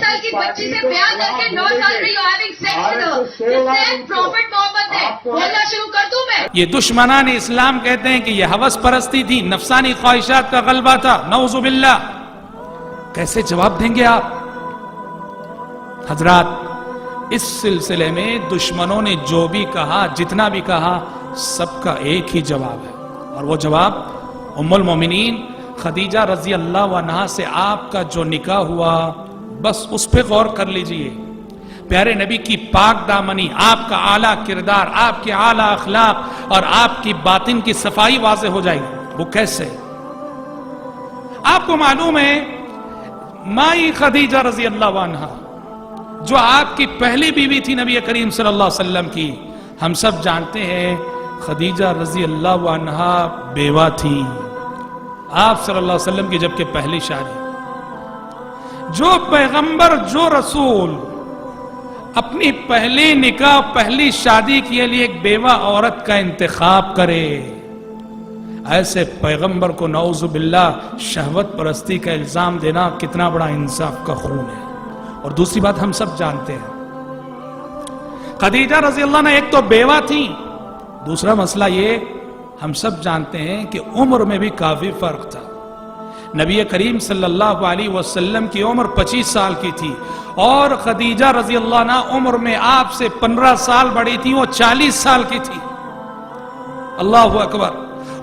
سال کی بچی سے بیاہ کر کے 9 سال میں you having sex with her. This same prophet Muhammad نے بولنا شروع کر دوں میں. یہ دشمنان اسلام کہتے ہیں کہ یہ ہوس پرستی تھی، نفسانی خواہشات کا غلبہ تھا. نعوذ باللہ. کیسے جواب دیں گے آپ؟ حضرات، اس سلسلے میں دشمنوں نے جو بھی کہا، جتنا بھی کہا، سب کا ایک ہی جواب ہے، اور وہ جواب ام المومنین خدیجہ رضی اللہ عنہا سے آپ کا جو نکاح ہوا، بس اس پہ غور کر لیجئے. پیارے نبی کی پاک دامنی، آپ کا اعلیٰ کردار، آپ کے اعلیٰ اخلاق اور آپ کی باطن کی صفائی واضح ہو جائے گی. وہ کیسے؟ آپ کو معلوم ہے مائی خدیجہ رضی اللہ عنہا جو آپ کی پہلی بیوی تھی نبی کریم صلی اللہ علیہ وسلم کی، ہم سب جانتے ہیں خدیجہ رضی اللہ عنہا بیوہ تھی آپ صلی اللہ علیہ وسلم کی جبکہ پہلی شادی. جو پیغمبر، جو رسول اپنی پہلی نکاح، پہلی شادی کے لیے ایک بیوہ عورت کا انتخاب کرے، ایسے پیغمبر کو نعوذ باللہ شہوت پرستی کا الزام دینا کتنا بڑا انصاف کا خون ہے. اور دوسری بات ہم سب جانتے ہیں، خدیجہ رضی اللہ عنہ ایک تو بیوہ تھی، دوسرا مسئلہ یہ ہم سب جانتے ہیں کہ عمر میں بھی کافی فرق تھا. نبی کریم صلی اللہ علیہ وسلم کی عمر 25 سال کی تھی اور خدیجہ رضی اللہ عنہ عمر میں آپ سے 15 سال بڑی تھی، وہ 40 سال کی تھی. اللہ اکبر.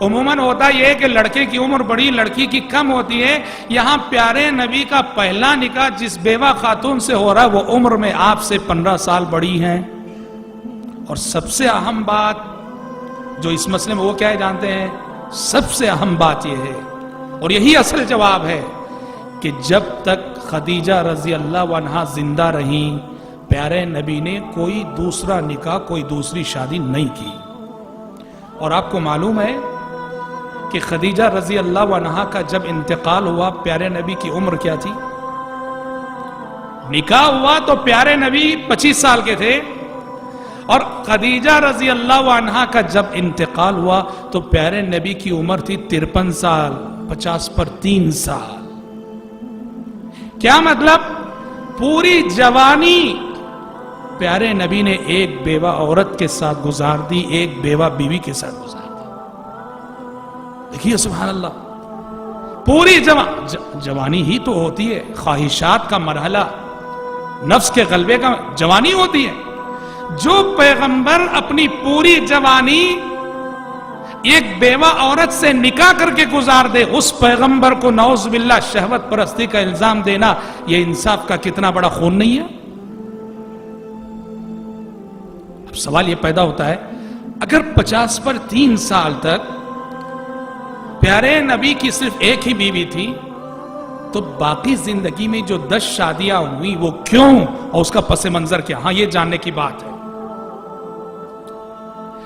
عموماً ہوتا یہ ہے کہ لڑکے کی عمر بڑی، لڑکی کی کم ہوتی ہے. یہاں پیارے نبی کا پہلا نکاح جس بیوہ خاتون سے ہو رہا ہے وہ عمر میں آپ سے 15 سال بڑی ہیں. اور سب سے اہم بات جو اس مسئلے میں وہ کیا ہے جانتے ہیں؟ سب سے اہم بات یہ ہے اور یہی اصل جواب ہے کہ جب تک خدیجہ رضی اللہ عنہا زندہ رہیں پیارے نبی نے کوئی دوسرا نکاح، کوئی دوسری شادی نہیں کی. اور آپ کو معلوم ہے کہ خدیجہ رضی اللہ عنہا کا جب انتقال ہوا پیارے نبی کی عمر کیا تھی؟ نکاح ہوا تو پیارے نبی 25 سال کے تھے اور خدیجہ رضی اللہ عنہا کا جب انتقال ہوا تو پیارے نبی کی عمر تھی 53 سال، 50 پر 3 سال. کیا مطلب؟ پوری جوانی پیارے نبی نے ایک بیوہ عورت کے ساتھ گزار دی، ایک بیوہ بیوی کے ساتھ گزار دی. دیکھیے سبحان اللہ، پوری جوانی ہی تو ہوتی ہے، خواہشات کا مرحلہ، نفس کے غلبے کا جوانی ہوتی ہے. جو پیغمبر اپنی پوری جوانی ایک بیوہ عورت سے نکاح کر کے گزار دے، اس پیغمبر کو نعوذ باللہ شہوت پرستی کا الزام دینا یہ انصاف کا کتنا بڑا خون نہیں ہے؟ اب سوال یہ پیدا ہوتا ہے اگر 50 پر 3 سال تک پیارے نبی کی صرف ایک ہی بیوی تھی تو باقی زندگی میں جو 10 شادیاں ہوئی وہ کیوں اور اس کا پس منظر کیا؟ ہاں یہ جاننے کی بات ہے.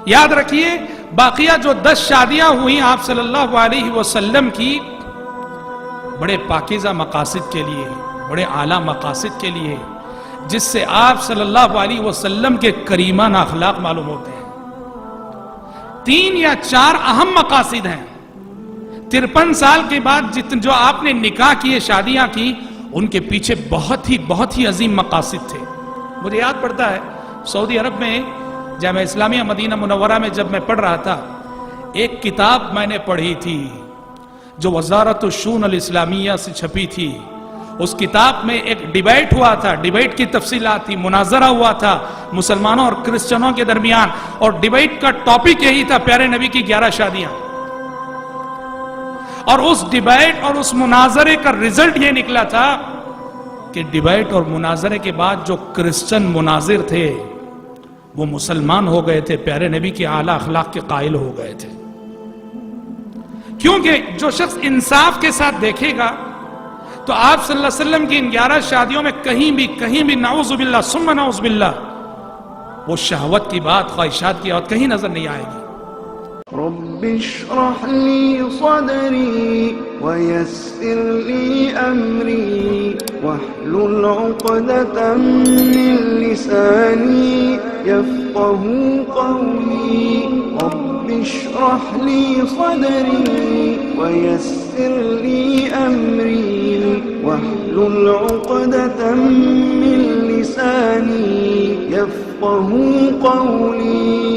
یاد رکھیے باقیہ جو 10 شادیاں ہوئی آپ صلی اللہ علیہ وسلم کی بڑے پاکیزہ مقاصد کے لیے، بڑے اعلیٰ مقاصد کے لیے، جس سے آپ صلی اللہ علیہ وسلم کے کریمانہ اخلاق معلوم ہوتے ہیں. 3 یا 4 اہم مقاصد ہیں. 53 سال کے بعد جو آپ نے نکاح کیے، شادیاں کی، ان کے پیچھے بہت ہی عظیم مقاصد تھے. مجھے یاد پڑتا ہے سعودی عرب میں جامعہ اسلامیہ مدینہ منورہ میں جب میں پڑھ رہا تھا، ایک کتاب میں نے پڑھی تھی جو وزارت الشؤون الاسلامیہ سے چھپی تھی. اس کتاب میں ایک ڈیبیٹ ہوا تھا، ڈیبیٹ کی تفصیلات تھی، مناظرہ ہوا تھا مسلمانوں اور کرسچنوں کے درمیان، اور ڈیبیٹ کا ٹاپک یہی تھا پیارے نبی کی 11 شادیاں. اور اس ڈیبیٹ اور اس مناظرے کا رزلٹ یہ نکلا تھا کہ ڈیبیٹ اور مناظرے کے بعد جو کرسچن مناظر تھے وہ مسلمان ہو گئے تھے، پیارے نبی کی اعلیٰ اخلاق کے قائل ہو گئے تھے. کیونکہ جو شخص انصاف کے ساتھ دیکھے گا تو آپ صلی اللہ علیہ وسلم کی ان 11 شادیوں میں کہیں بھی نعوذ باللہ ثم نعوذ باللہ وہ شہوت کی بات، خواہشات کی بات کہیں نظر نہیں آئے گی. رب اشرح لي صدري ويسر لي أمري واحلل عقدة من لساني يفقه قولي. رب اشرح لي صدري ويسر لي أمري واحلل عقدة من لساني يفقه قولي